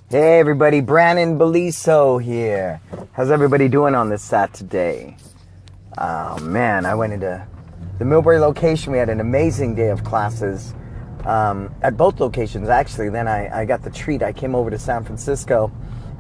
Hey everybody, Brannon Beliso here. How's everybody doing on this Saturday? Oh man, I went into the Millbury location. We had an amazing day of classes at both locations actually. Then I got the treat. I came over to San Francisco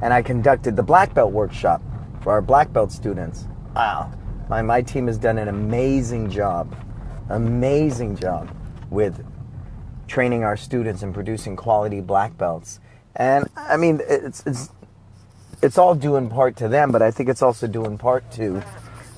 and I conducted the Black Belt workshop for our Black Belt students. Wow, my team has done an amazing job with training our students and producing quality Black Belts. And I mean, it's all due in part to them, but I think it's also due in part to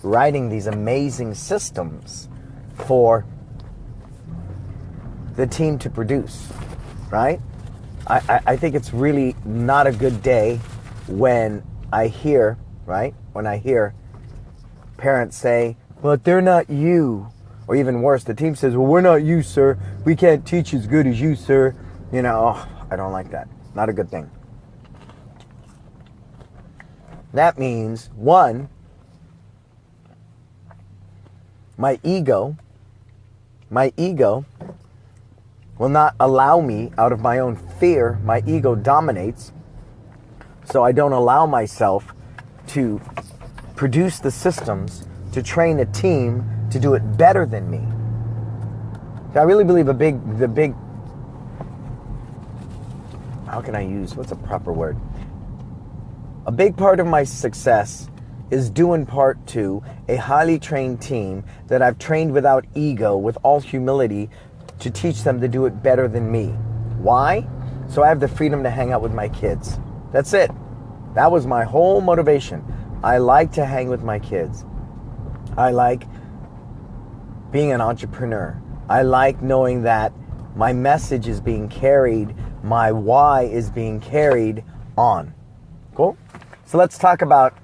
writing these amazing systems for the team to produce, right? I think it's really not a good day when I hear parents say, well, they're not you. Or even worse, the team says, well, we're not you, sir. We can't teach as good as you, sir. You know, I don't like that. Not a good thing. That means, one, my ego will not allow me, out of my own fear, my ego dominates, so I don't allow myself to produce the systems to train a team to do it better than me. I really believe the big how can I use, what's a proper word? A big part of my success is due in part to a highly trained team that I've trained without ego, with all humility, to teach them to do it better than me. Why? So I have the freedom to hang out with my kids. That's it. That was my whole motivation. I like to hang with my kids. I like being an entrepreneur. I like knowing that my message is being carried, my why is being carried on. Cool? So let's talk about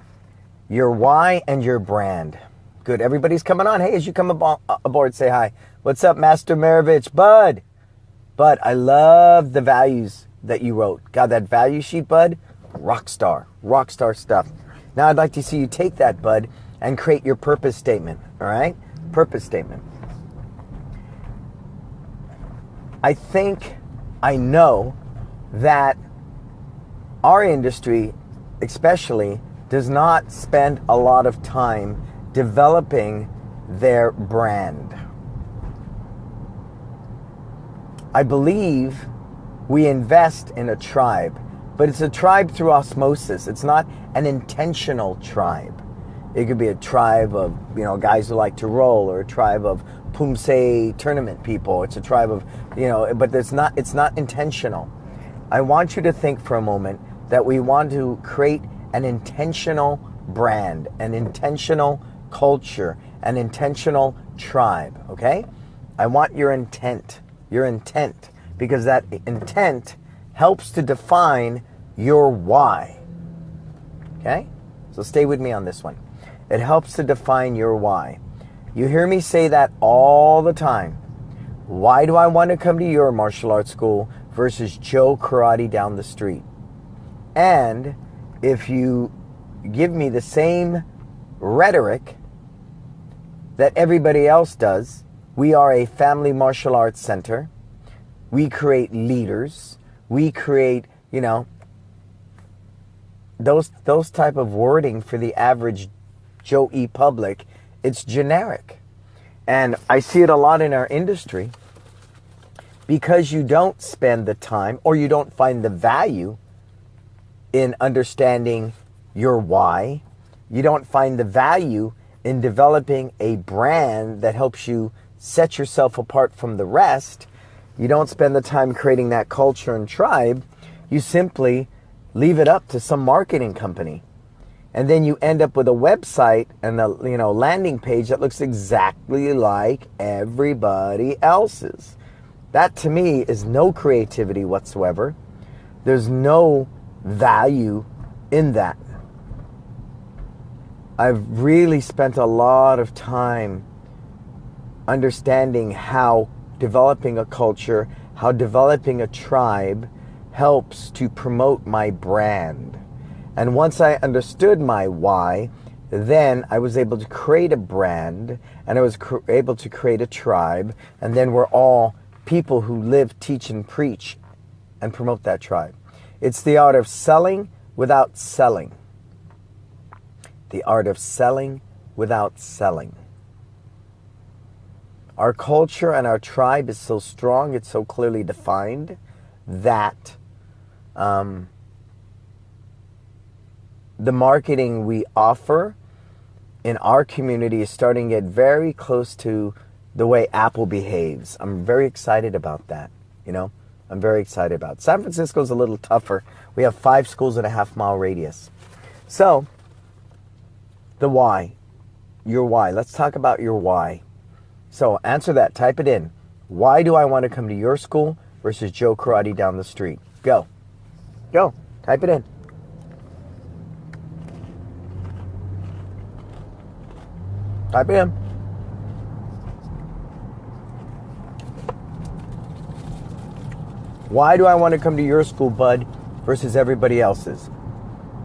your why and your brand. Good. Everybody's coming on. Hey, as you come aboard, say hi. What's up, Master Maravich? Bud, I love the values that you wrote. Got that value sheet, Bud? Rock star stuff. Now I'd like to see you take that, Bud, and create your purpose statement. All right? Purpose statement. I know that our industry especially does not spend a lot of time developing their brand. I believe we invest in a tribe, but it's a tribe through osmosis. It's not an intentional tribe. It could be a tribe of, guys who like to roll, or a tribe of Pumse tournament people. It's a tribe of, but it's not intentional. I want you to think for a moment that we want to create an intentional brand, an intentional culture, an intentional tribe, okay? I want your intent, because that intent helps to define your why, okay? So stay with me on this one. It helps to define your why. You hear me say that all the time. Why do I want to come to your martial arts school versus Joe Karate down the street? And if you give me the same rhetoric that everybody else does, we are a family martial arts center. We create leaders. We create, those type of wording for the average Joe E. public. It's generic. And I see it a lot in our industry, because you don't spend the time, or you don't find the value in understanding your why. You don't find the value in developing a brand that helps you set yourself apart from the rest. You don't spend the time creating that culture and tribe. You simply leave it up to some marketing company. And then you end up with a website and a landing page that looks exactly like everybody else's. That to me is no creativity whatsoever. There's no value in that. I've really spent a lot of time understanding how developing a culture, how developing a tribe helps to promote my brand. And once I understood my why, then I was able to create a brand, and I was able to create a tribe, and then we're all people who live, teach, and preach and promote that tribe. It's the art of selling without selling. The art of selling without selling. Our culture and our tribe is so strong, it's so clearly defined that the marketing we offer in our community is starting to get very close to the way Apple behaves. I'm very excited about that, you know. I'm very excited about it. San Francisco's a little tougher. We have 5 schools in a half-mile radius. So, the why. Your why. Let's talk about your why. So, answer that. Type it in. Why do I want to come to your school versus Joe Karate down the street? Go. Go. Type it in. Type it in. Why do I want to come to your school, bud, versus everybody else's?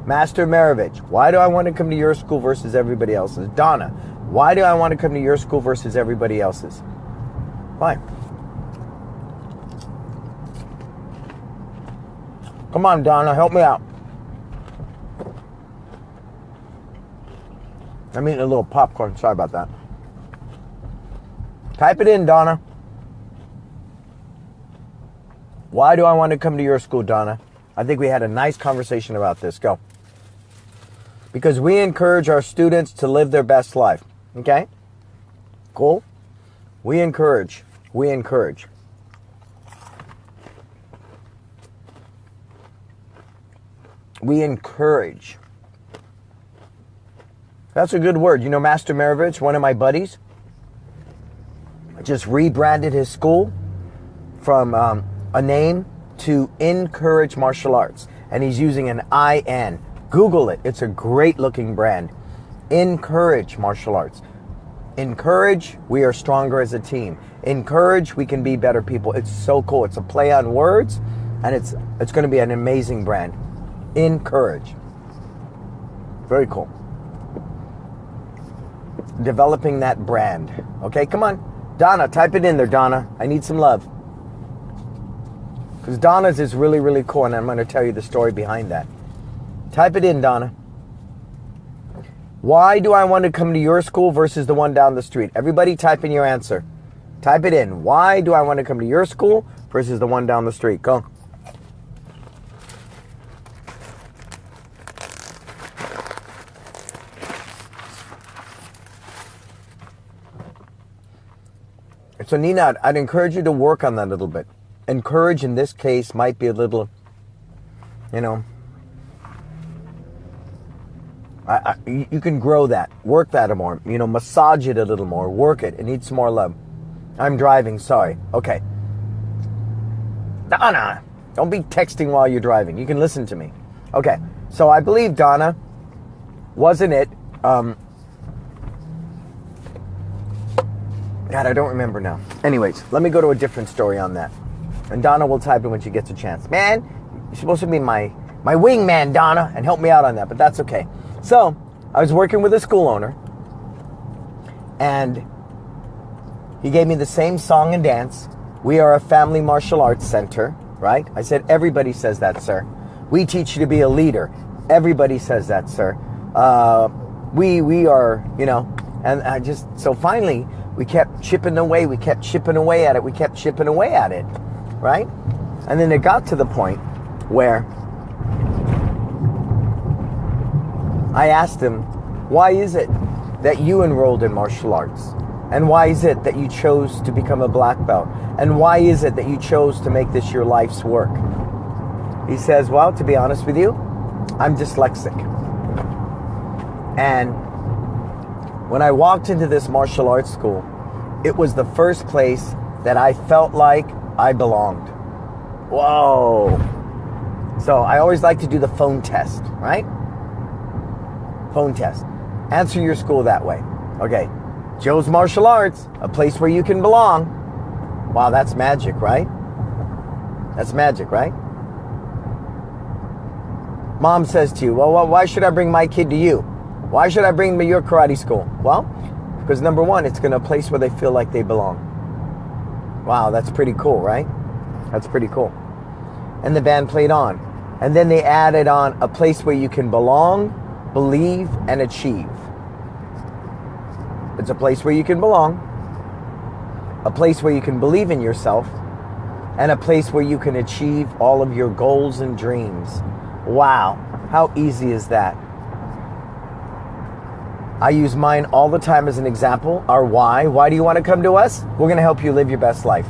Master Maravich, why do I want to come to your school versus everybody else's? Donna, why do I want to come to your school versus everybody else's? Why? Come on, Donna, help me out. I'm eating a little popcorn. Sorry about that. Type it in, Donna. Why do I want to come to your school, Donna? I think we had a nice conversation about this. Go. Because we encourage our students to live their best life. Okay? Cool? We encourage. We encourage. We encourage. That's a good word. You know, Master Maravich, one of my buddies, just rebranded his school from a name to Encourage Martial Arts. And he's using an IN. Google it. It's a great looking brand. Encourage Martial Arts. Encourage, we are stronger as a team. Encourage, we can be better people. It's so cool. It's a play on words, and it's going to be an amazing brand. Encourage. Very cool. Developing that brand. Okay, come on. Donna, type it in there, Donna. I need some love. Because Donna's is really, really cool, and I'm going to tell you the story behind that. Type it in, Donna. Why do I want to come to your school versus the one down the street? Everybody type in your answer. Type it in. Why do I want to come to your school versus the one down the street? Go. So Nina, I'd encourage you to work on that a little bit. Encourage in this case might be a little, you know, you can grow that, work that more, you know, massage it a little more, work it. It needs some more love. I'm driving, sorry. Okay. Donna, don't be texting while you're driving. You can listen to me. Okay, so I believe, Donna, wasn't it, God, I don't remember now. Anyways, let me go to a different story on that. And Donna will type in when she gets a chance. Man, you're supposed to be my wingman, Donna, and help me out on that, but that's okay. So, I was working with a school owner, and he gave me the same song and dance. We are a family martial arts center, right? I said, everybody says that, sir. We teach you to be a leader. Everybody says that, sir. We are, you know, and I just, so finally, we kept chipping away, we kept chipping away at it, we kept chipping away at it, right? And then it got to the point where I asked him, why is it that you enrolled in martial arts? And why is it that you chose to become a black belt? And why is it that you chose to make this your life's work? He says, well, to be honest with you, I'm dyslexic. And when I walked into this martial arts school, it was the first place that I felt like I belonged. Whoa. So I always like to do the phone test, right? Phone test. Answer your school that way. Okay. Joe's Martial Arts, a place where you can belong. Wow, that's magic, right? That's magic, right? Mom says to you, well, why should I bring my kid to you? Why should I bring them to your karate school? Well, because number one, it's going to a place where they feel like they belong. Wow, that's pretty cool, right? That's pretty cool. And the band played on. And then they added on a place where you can belong, believe, and achieve. It's a place where you can belong, a place where you can believe in yourself, and a place where you can achieve all of your goals and dreams. Wow, how easy is that? I use mine all the time as an example. Our why. Why do you want to come to us? We're going to help you live your best life.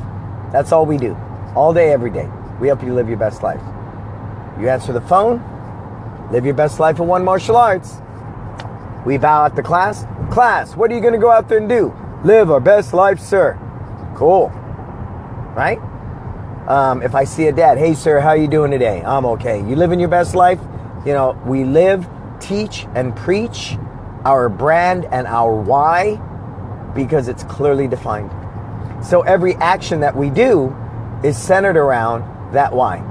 That's all we do. All day, every day. We help you live your best life. You answer the phone, live your best life in one martial arts. We bow at the class. Class, what are you going to go out there and do? Live our best life, sir. Cool. Right? If I see a dad, hey, sir, how you doing today? I'm okay. You living your best life? You know, we live, teach, and preach our brand and our why because it's clearly defined. So every action that we do is centered around that why.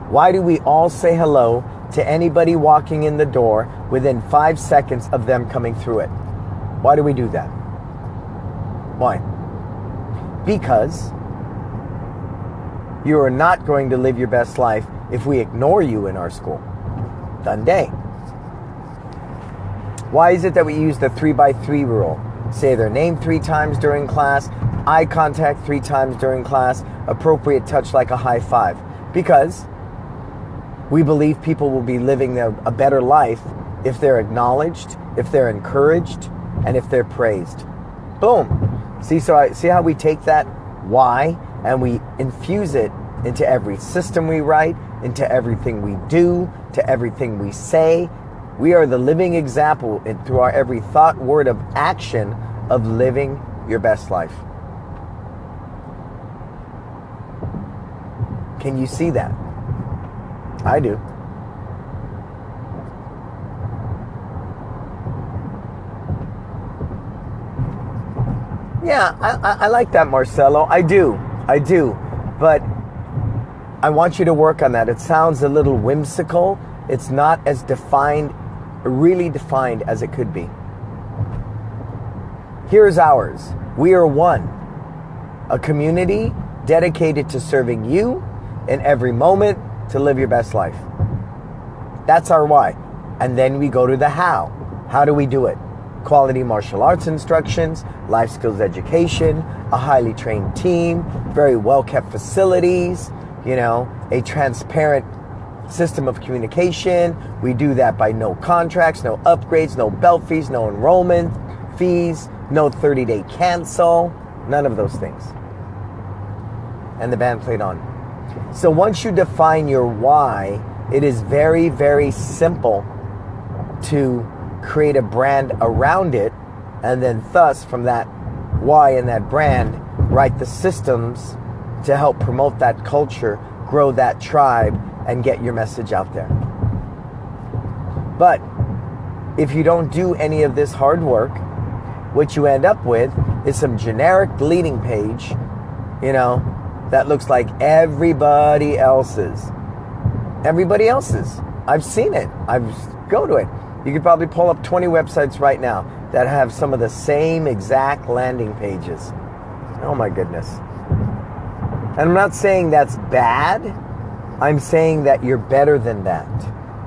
Why do we all say hello to anybody walking in the door within 5 seconds of them coming through it? Why do we do that? Why? Because you are not going to live your best life if we ignore you in our school. Done day. Why is it that we use the 3x3 rule? Say their name 3 times during class, eye contact 3 times during class, appropriate touch like a high five. Because we believe people will be living a better life if they're acknowledged, if they're encouraged, and if they're praised. Boom. See how we take that why and we infuse it into every system we write, into everything we do, to everything we say. We are the living example through our every thought, word of action of living your best life. Can you see that? I do. Yeah, I like that, Marcelo. I do. But I want you to work on that. It sounds a little whimsical. It's not as really defined as it could be. Here's ours. We are one. A community dedicated to serving you in every moment to live your best life. That's our why. And then we go to the how. How do we do it? Quality martial arts instructions, life skills education, a highly trained team, very well-kept facilities, a transparent system of communication. We do that by no contracts, no upgrades, no belt fees, no enrollment fees, no 30-day cancel, none of those things. And the band played on. So once you define your why, it is very, very simple to create a brand around it, and then thus from that why and that brand, write the systems to help promote that culture, grow that tribe, and get your message out there. But if you don't do any of this hard work, what you end up with is some generic leading page, that looks like everybody else's. Everybody else's. I've seen it. Go to it. You could probably pull up 20 websites right now that have some of the same exact landing pages. Oh my goodness. And I'm not saying that's bad. I'm saying that you're better than that.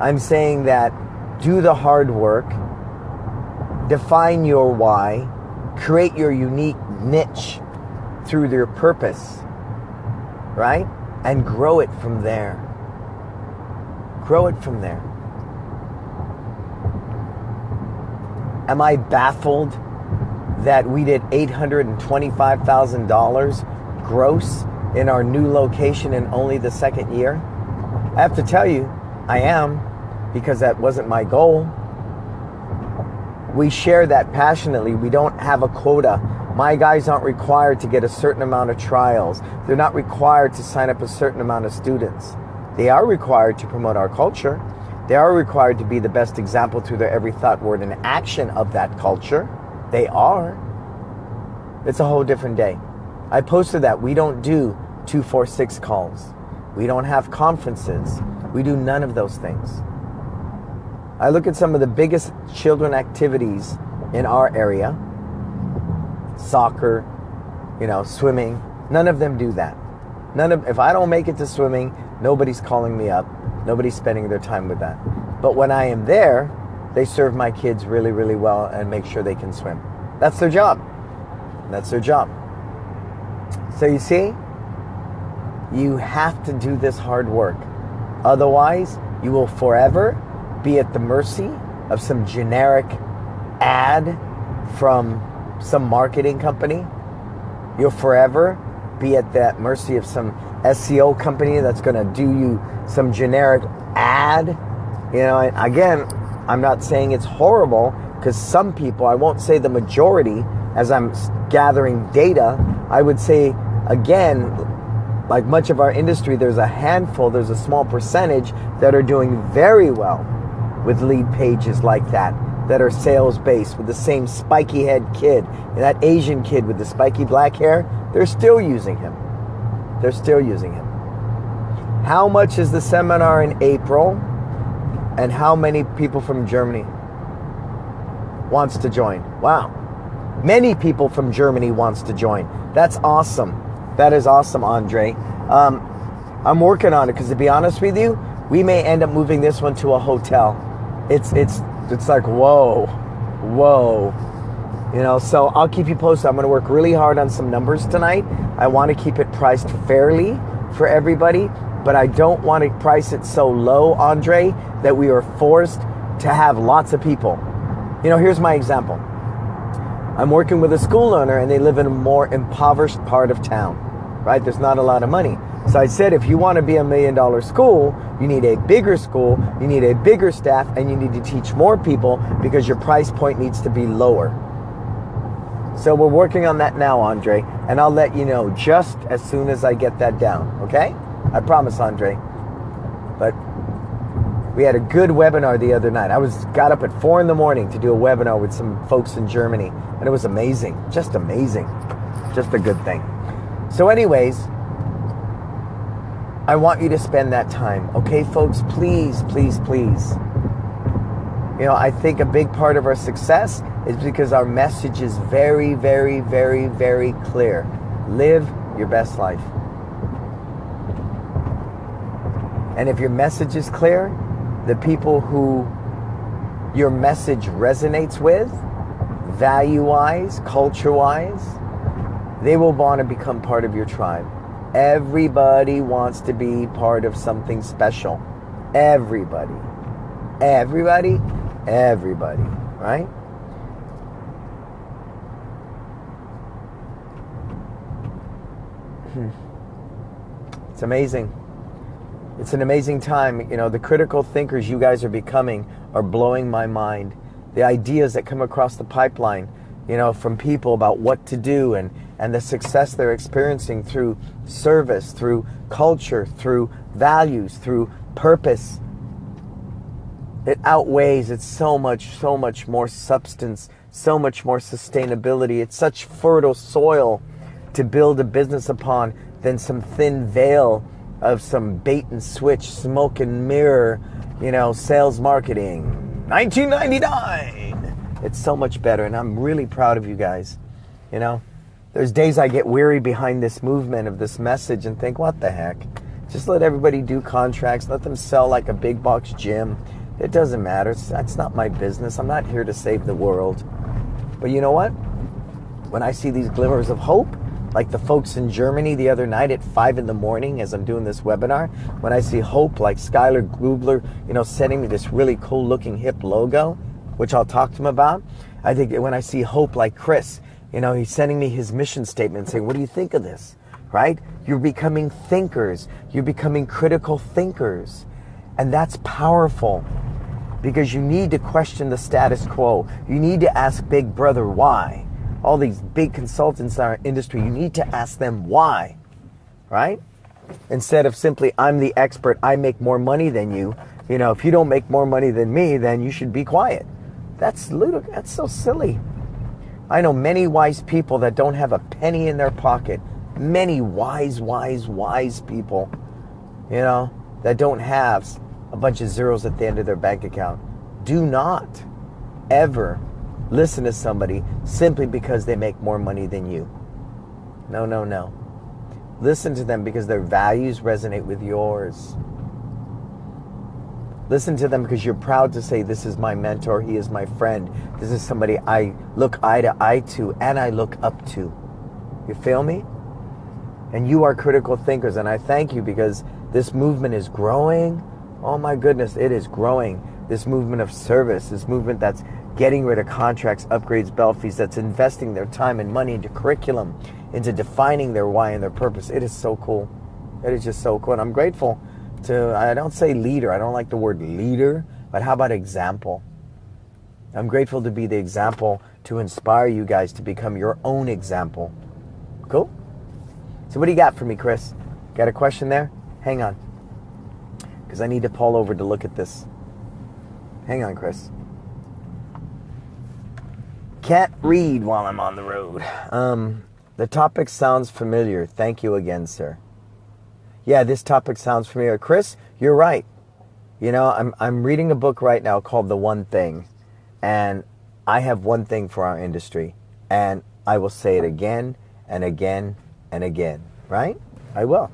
I'm saying that do the hard work, define your why, create your unique niche through your purpose, right? And grow it from there. Grow it from there. Am I baffled that we did $825,000 gross in our new location in only the second year? I have to tell you, I am, because that wasn't my goal. We share that passionately. We don't have a quota. My guys aren't required to get a certain amount of trials. They're not required to sign up a certain amount of students. They are required to promote our culture. They are required to be the best example through their every thought, word, and action of that culture. They are. It's a whole different day. I posted that. We don't do 246 calls. We don't have conferences. We do none of those things. I look at some of the biggest children activities in our area. Soccer, swimming. None of them do that. If I don't make it to swimming, Nobody's calling me up. Nobody's spending their time with that. But when I am there, they serve my kids really, really well and make sure they can swim. That's their job. That's their job. So you see, you have to do this hard work. Otherwise, you will forever be at the mercy of some generic ad from some marketing company. You'll forever be at that mercy of some SEO company that's going to do you some generic ad. You know, again, I'm not saying it's horrible, because some people, I won't say the majority, as I'm gathering data, I would say, again, like much of our industry, there's a handful, there's a small percentage that are doing very well with lead pages like that are sales-based, with the same spiky head kid, and that Asian kid with the spiky black hair, they're still using him. They're still using him. How much is the seminar in April, and how many people from Germany wants to join? Wow. Many people from Germany wants to join. That's awesome. That is awesome, Andre. I'm working on it, because to be honest with you, we may end up moving this one to a hotel. It's like, whoa. You know, so I'll keep you posted. I'm going to work really hard on some numbers tonight. I want to keep it priced fairly for everybody, but I don't want to price it so low, Andre, that we are forced to have lots of people. You know, here's my example. I'm working with a school owner, and they live in a more impoverished part of town, right? There's not a lot of money. So I said, if you want to be $1 million school, you need a bigger school, you need a bigger staff, and you need to teach more people, because your price point needs to be lower. So we're working on that now, Andre, and I'll let you know just as soon as I get that down, okay? I promise, Andre. But we had a good webinar the other night. I got up at 4 a.m. to do a webinar with some folks in Germany, and it was amazing. Just amazing. Just a good thing. So anyways, I want you to spend that time. Okay, folks, please, please, please. You know, I think a big part of our success is because our message is very, very, very, very clear. Live your best life. And if your message is clear, the people who your message resonates with, value-wise, culture-wise, they will want to become part of your tribe. Everybody wants to be part of something special. Everybody. Everybody. Everybody. Right? It's amazing. It's an amazing time. You know, the critical thinkers you guys are becoming are blowing my mind. The ideas that come across the pipeline, you know, from people about what to do, and the success they're experiencing through service, through culture, through values, through purpose. It outweighs. It's so much more substance, so much more sustainability. It's such fertile soil to build a business upon than some thin veil of some bait and switch, smoke and mirror, you know, sales marketing. 1999. It's so much better, and I'm really proud of you guys. You know, there's days I get weary behind this movement of this message and think, what the heck? Just let everybody do contracts. Let them sell like a big box gym. It doesn't matter. That's not my business. I'm not here to save the world. But you know what? When I see these glimmers of hope, like the folks in Germany the other night at 5 a.m. as I'm doing this webinar, when I see hope like Skylar Grubler, you know, sending me this really cool looking hip logo, which I'll talk to him about. I think when I see hope like Chris, you know, he's sending me his mission statement saying, what do you think of this? Right? You're becoming thinkers. You're becoming critical thinkers. And that's powerful, because you need to question the status quo. You need to ask Big Brother why. All these big consultants in our industry, you need to ask them why, right? Instead of simply, I'm the expert, I make more money than you. You know, if you don't make more money than me, then you should be quiet. That's so silly. I know many wise people that don't have a penny in their pocket. Many wise people, you know, that don't have a bunch of zeros at the end of their bank account. Do not ever listen to somebody simply because they make more money than you. No. Listen to them because their values resonate with yours. Listen to them because you're proud to say, this is my mentor, he is my friend. This is somebody I look eye to eye to and I look up to. You feel me? And you are critical thinkers, and I thank you because this movement is growing. Oh my goodness, it is growing. This movement of service, this movement that's getting rid of contracts, upgrades, bell fees, that's investing their time and money into curriculum, into defining their why and their purpose. It is so cool. It is just so cool. And I'm grateful to, I don't say leader, I don't like the word leader, but how about example? I'm grateful to be the example to inspire you guys to become your own example. Cool? So what do you got for me, Chris? Got a question there? Hang on. Because I need to pull over to look at this. Hang on, Chris. Can't read while I'm on the road. The topic sounds familiar. Thank you again, sir. Yeah, this topic sounds familiar. Chris, you're right. You know, I'm reading a book right now called The One Thing. And I have one thing for our industry. And I will say it again and again and again, right? I will.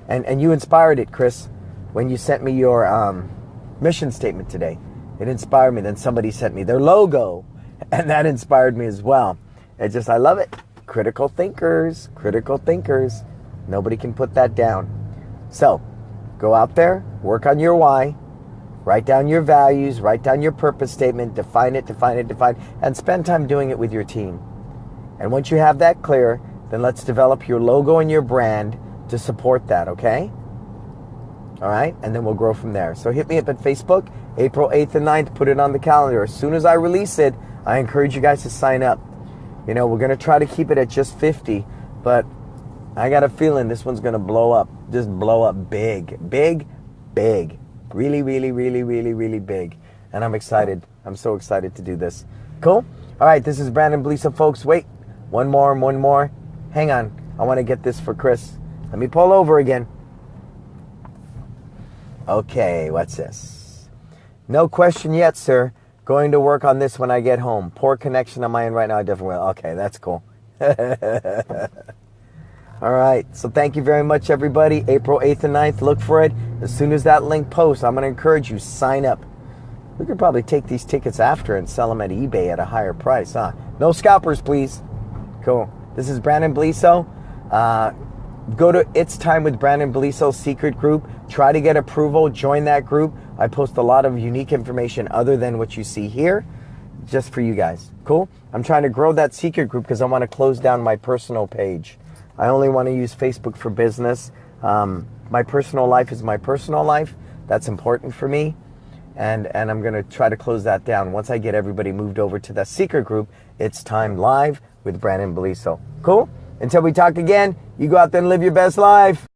And you inspired it, Chris, when you sent me your mission statement today. It inspired me. Then somebody sent me their logo, and that inspired me as well. I love it. Critical thinkers, critical thinkers. Nobody can put that down. So, go out there, work on your why, write down your values, write down your purpose statement, define it, and spend time doing it with your team. And once you have that clear, then let's develop your logo and your brand to support that, okay? All right? And then we'll grow from there. So hit me up at Facebook, April 8th and 9th, put it on the calendar. As soon as I release it, I encourage you guys to sign up. You know, we're going to try to keep it at just 50, but I got a feeling this one's going to blow up. Just blow up big. Big, big. Really, really, really, really, really big. And I'm excited. I'm so excited to do this. Cool? All right, this is Brannon Beliso, folks. Wait, one more. Hang on. I want to get this for Chris. Let me pull over again. Okay, what's this? No question yet, sir. Going to work on this when I get home. Poor connection on my end right now. I definitely will. Okay, that's cool. All right, so thank you very much, everybody. April 8th and 9th, look for it. As soon as that link posts, I'm going to encourage you, sign up. We could probably take these tickets after and sell them at eBay at a higher price, huh? No scalpers, please. Cool. This is Brannon Beliso. Go to It's Time with Brannon Beliso secret group. Try to get approval. Join that group. I post a lot of unique information other than what you see here, just for you guys. Cool? I'm trying to grow that secret group because I want to close down my personal page. I only want to use Facebook for business. My personal life is my personal life. That's important for me. And I'm going to try to close that down. Once I get everybody moved over to that secret group, It's Time Live with Brannon Beliso. Cool? Until we talk again, you go out there and live your best life.